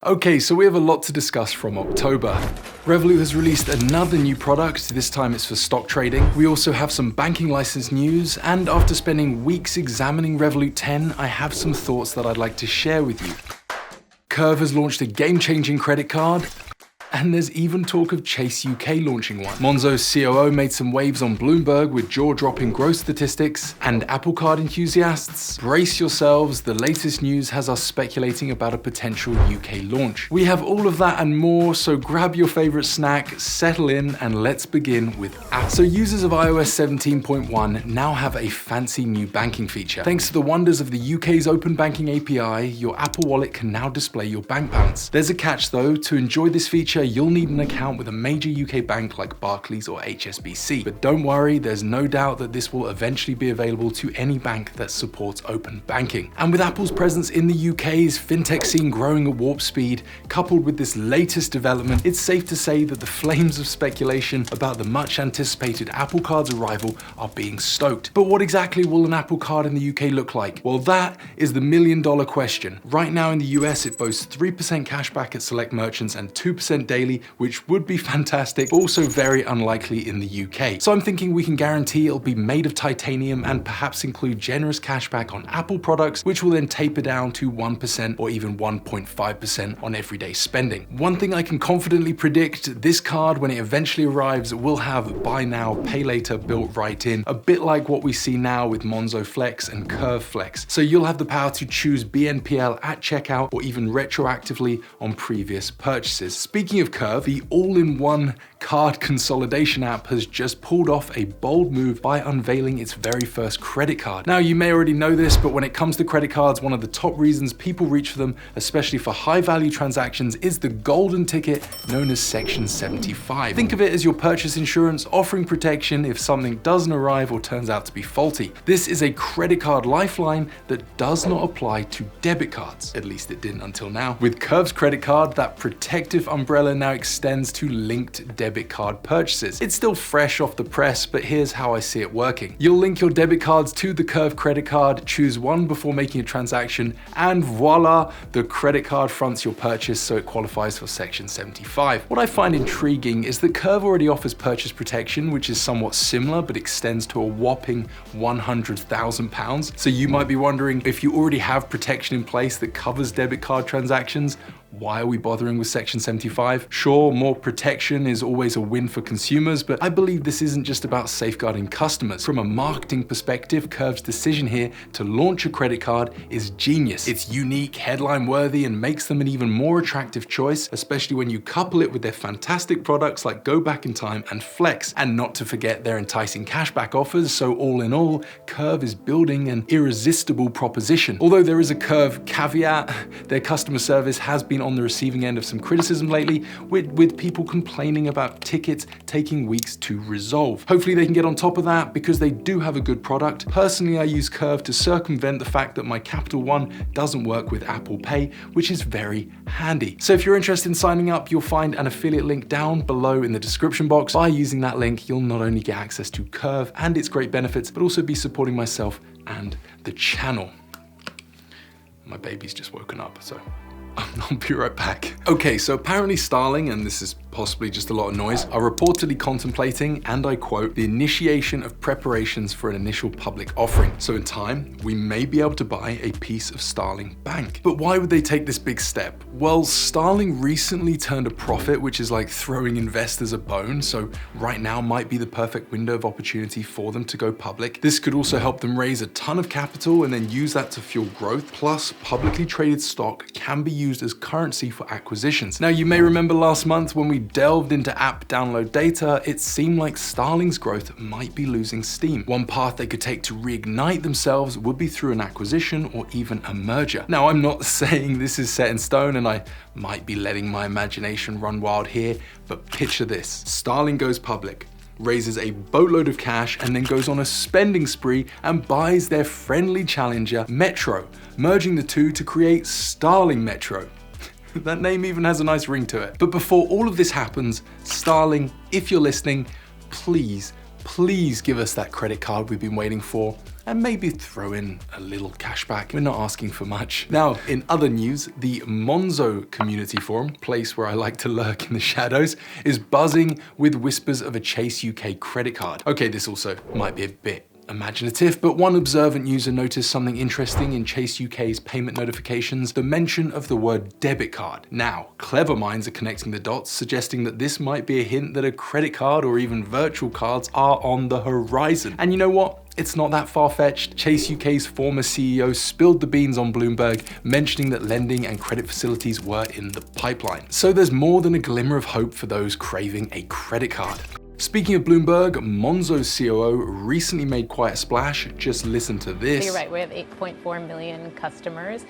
Okay, so we have a lot to discuss from October. Revolut has released another new product, this time it's for stock trading. We also have some banking license news, and after spending weeks examining Revolut 10, I have some thoughts that I'd like to share with you. Curve has launched a game-changing credit card, and there's even talk of Chase UK launching one. Monzo's COO made some waves on Bloomberg with jaw-dropping growth statistics, and Apple Card enthusiasts, brace yourselves, the latest news has us speculating about a potential UK launch. We have all of that and more, so grab your favorite snack, settle in, and let's begin with Apple. So users of iOS 17.1 now have a fancy new banking feature. Thanks to the wonders of the UK's Open Banking API, your Apple Wallet can now display your bank balance. There's a catch though. To enjoy this feature, you'll need an account with a major UK bank like Barclays or HSBC. But don't worry, there's no doubt that this will eventually be available to any bank that supports open banking. And with Apple's presence in the UK's FinTech scene growing at warp speed, coupled with this latest development, it's safe to say that the flames of speculation about the much anticipated Apple Card's arrival are being stoked. But what exactly will an Apple Card in the UK look like? Well, that is the million-dollar question. Right now in the US, it boasts 3% cashback at select merchants and 2% daily, which would be fantastic, but also very unlikely in the UK. So I'm thinking we can guarantee it'll be made of titanium and perhaps include generous cashback on Apple products, which will then taper down to 1% or even 1.5% on everyday spending. One thing I can confidently predict, this card, when it eventually arrives, will have buy now, pay later built right in, a bit like what we see now with Monzo Flex and Curve Flex. So you'll have the power to choose BNPL at checkout or even retroactively on previous purchases. Speaking of Curve, the all-in-one card consolidation app has just pulled off a bold move by unveiling its very first credit card. Now, you may already know this, but when it comes to credit cards, one of the top reasons people reach for them, especially for high-value transactions, is the golden ticket known as Section 75. Think of it as your purchase insurance, offering protection if something doesn't arrive or turns out to be faulty. This is a credit card lifeline that does not apply to debit cards. At least it didn't until now. With Curve's credit card, that protective umbrella now extends to linked debit card purchases. It's still fresh off the press, but here's how I see it working. You'll link your debit cards to the Curve credit card, choose one before making a transaction, and voila, the credit card fronts your purchase so it qualifies for Section 75. What I find intriguing is that Curve already offers purchase protection, which is somewhat similar but extends to a whopping £100,000. So you might be wondering, if you already have protection in place that covers debit card transactions, why are we bothering with Section 75? Sure, more protection is always a win for consumers, but I believe this isn't just about safeguarding customers. From a marketing perspective, Curve's decision here to launch a credit card is genius. It's unique, headline-worthy, and makes them an even more attractive choice, especially when you couple it with their fantastic products like Go Back in Time and Flex, and not to forget their enticing cashback offers. So all in all, Curve is building an irresistible proposition. Although there is a Curve caveat, their customer service has been on the receiving end of some criticism lately, with people complaining about tickets taking weeks to resolve. Hopefully they can get on top of that because they do have a good product. Personally, I use Curve to circumvent the fact that my Capital One doesn't work with Apple Pay, which is very handy. So if you're interested in signing up, you'll find an affiliate link down below in the description box. By using that link, you'll not only get access to Curve and its great benefits, but also be supporting myself and the channel. My baby's just woken up, so I'll be right back. Okay, so apparently Starling, and this is possibly just a lot of noise, are reportedly contemplating, and I quote, the initiation of preparations for an initial public offering. So in time, we may be able to buy a piece of Starling Bank. But why would they take this big step? Well, Starling recently turned a profit, which is like throwing investors a bone. So right now might be the perfect window of opportunity for them to go public. This could also help them raise a ton of capital and then use that to fuel growth. Plus, publicly traded stock can be used as currency for acquisitions. Now, you may remember last month when we delved into app download data, it seemed like Starling's growth might be losing steam. One path they could take to reignite themselves would be through an acquisition or even a merger. Now, I'm not saying this is set in stone, and I might be letting my imagination run wild here, but picture this. Starling goes public, raises a boatload of cash, and then goes on a spending spree and buys their friendly challenger, Metro, merging the two to create Starling Metro. That name even has a nice ring to it. But before all of this happens, Starling, if you're listening, please give us that credit card we've been waiting for. and maybe throw in a little cashback. We're not asking for much. Now, in other news, the Monzo community forum, place where I like to lurk in the shadows, is buzzing with whispers of a Chase UK credit card. Okay, this also might be a bit imaginative, but one observant user noticed something interesting in Chase UK's payment notifications, the mention of the word debit card. Now, clever minds are connecting the dots, suggesting that this might be a hint that a credit card or even virtual cards are on the horizon. And you know what? It's not that far-fetched. Chase UK's former CEO spilled the beans on Bloomberg, mentioning that lending and credit facilities were in the pipeline. So there's more than a glimmer of hope for those craving a credit card. Speaking of Bloomberg, Monzo's COO recently made quite a splash. Just listen to this. You're right, we have 8.4 million customers,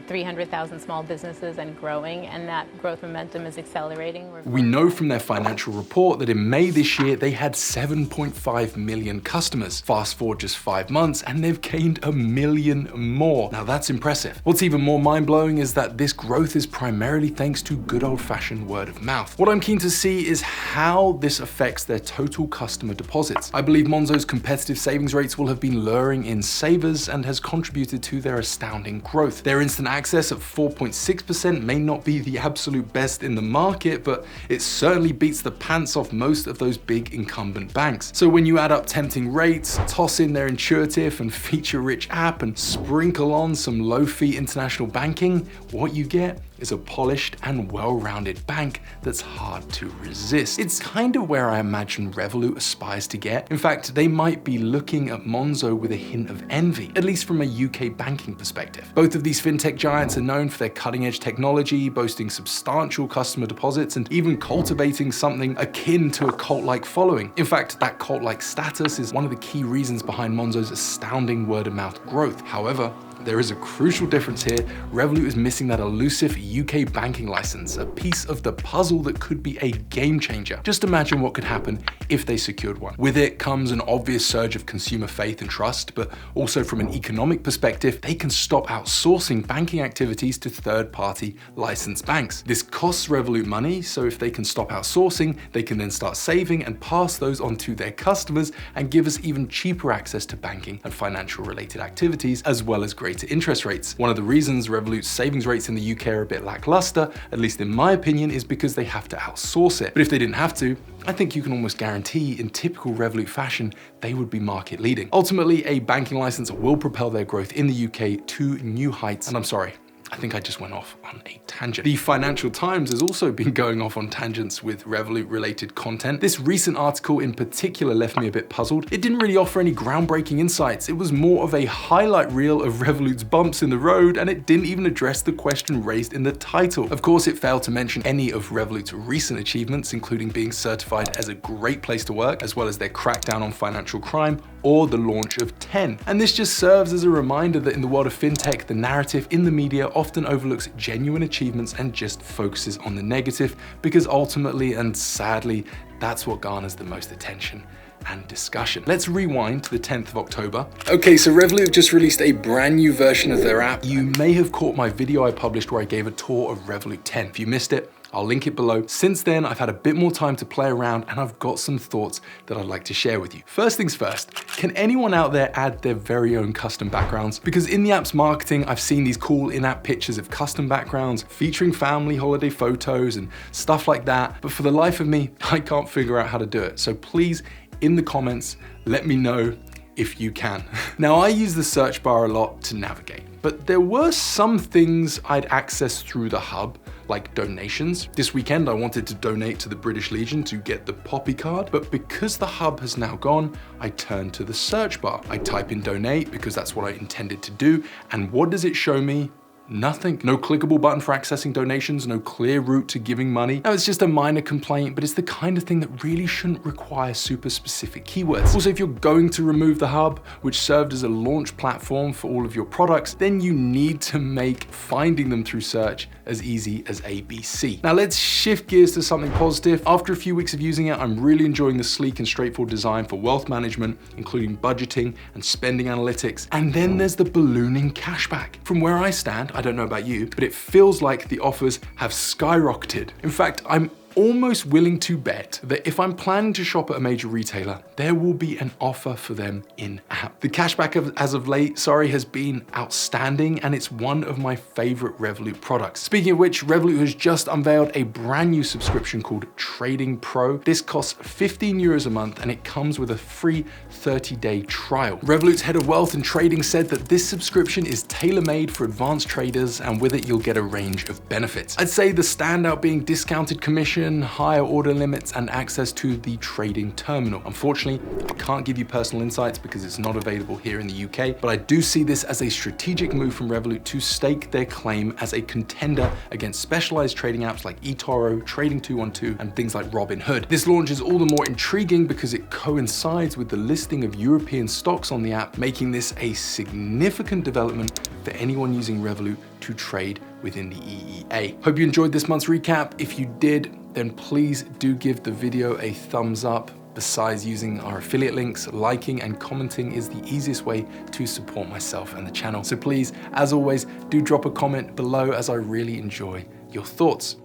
300,000 small businesses and growing, and that growth momentum is accelerating. We know from their financial report that in May this year, they had 7.5 million customers. Fast forward just 5 months, and they've gained 1 million more. Now that's impressive. What's even more mind-blowing is that this growth is primarily thanks to good old-fashioned word of mouth. What I'm keen to see is how this affects their total customer deposits. I believe Monzo's competitive savings rates will have been luring in savers and has contributed to their astounding growth. Their instant access at 4.6% may not be the absolute best in the market, but it certainly beats the pants off most of those big incumbent banks. So when you add up tempting rates, toss in their intuitive and feature-rich app, and sprinkle on some low-fee international banking, what you get is a polished and well-rounded bank that's hard to resist. It's kind of where I imagine Revolut aspires to get. In fact, they might be looking at Monzo with a hint of envy, at least from a UK banking perspective. Both of these fintech giants are known for their cutting-edge technology, boasting substantial customer deposits, and even cultivating something akin to a cult-like following. In fact, that cult-like status is one of the key reasons behind Monzo's astounding word-of-mouth growth. However, there is a crucial difference here. Revolut is missing that elusive UK banking license, a piece of the puzzle that could be a game changer. Just imagine what could happen if they secured one. With it comes an obvious surge of consumer faith and trust, but also from an economic perspective, they can stop outsourcing banking activities to third-party licensed banks. This costs Revolut money, so if they can stop outsourcing, they can then start saving and pass those on to their customers and give us even cheaper access to banking and financial related activities, as well as greater interest rates. One of the reasons Revolut's savings rates in the UK are a bit lackluster, at least in my opinion, is because they have to outsource it. But if they didn't have to, I think you can almost guarantee, in typical Revolut fashion, they would be market leading. Ultimately, a banking license will propel their growth in the UK to new heights. And I'm sorry, I think I just went off on a tangent. The Financial Times has also been going off on tangents with Revolut related content. This recent article in particular left me a bit puzzled. It didn't really offer any groundbreaking insights. It was more of a highlight reel of Revolut's bumps in the road, and it didn't even address the question raised in the title. Of course, it failed to mention any of Revolut's recent achievements, including being certified as a great place to work, as well as their crackdown on financial crime, or the launch of 10. And this just serves as a reminder that in the world of fintech, the narrative in the media often overlooks genuine achievements and just focuses on the negative, because ultimately and sadly, that's what garners the most attention and discussion. Let's rewind to the 10th of October. Okay, so Revolut just released a brand new version of their app. You may have caught my video I published where I gave a tour of Revolut 10. If you missed it, I'll link it below. Since then, I've had a bit more time to play around and I've got some thoughts that I'd like to share with you. First things first, can anyone out there add their very own custom backgrounds? Because in the app's marketing, I've seen these cool in-app pictures of custom backgrounds featuring family holiday photos and stuff like that. But for the life of me, I can't figure out how to do it. So please, in the comments, let me know if you can. Now, I use the search bar a lot to navigate, but there were some things I'd access through the hub, like donations. This weekend, I wanted to donate to the British Legion to get the Poppy card, but because the hub has now gone, I turned to the search bar. I type in donate because that's what I intended to do, and what does it show me? Nothing. No clickable button for accessing donations, no clear route to giving money. Now, it's just a minor complaint, but it's the kind of thing that really shouldn't require super specific keywords. Also, if you're going to remove the hub, which served as a launch platform for all of your products, then you need to make finding them through search as easy as ABC. Now, let's shift gears to something positive. After a few weeks of using it, I'm really enjoying the sleek and straightforward design for wealth management, including budgeting and spending analytics. And then there's the ballooning cashback. From where I stand, I don't know about you, but it feels like the offers have skyrocketed. In fact, I'm almost willing to bet that if I'm planning to shop at a major retailer, there will be an offer for them in-app. The cashback as of late, has been outstanding, and it's one of my favorite Revolut products. Speaking of which, Revolut has just unveiled a brand new subscription called Trading Pro. This costs €15 a month, and it comes with a free 30-day trial. Revolut's head of wealth and trading said that this subscription is tailor-made for advanced traders, and with it, you'll get a range of benefits. I'd say the standout being discounted commission, higher order limits, and access to the trading terminal. Unfortunately, I can't give you personal insights because it's not available here in the UK, but I do see this as a strategic move from Revolut to stake their claim as a contender against specialized trading apps like eToro, Trading 212, and things like Robinhood. This launch is all the more intriguing because it coincides with the listing of European stocks on the app, making this a significant development for anyone using Revolut to trade within the EEA. Hope you enjoyed this month's recap. If you did, then please do give the video a thumbs up. Besides using our affiliate links, liking and commenting is the easiest way to support myself and the channel. So please, as always, do drop a comment below as I really enjoy your thoughts.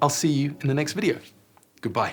I'll see you in the next video. Goodbye.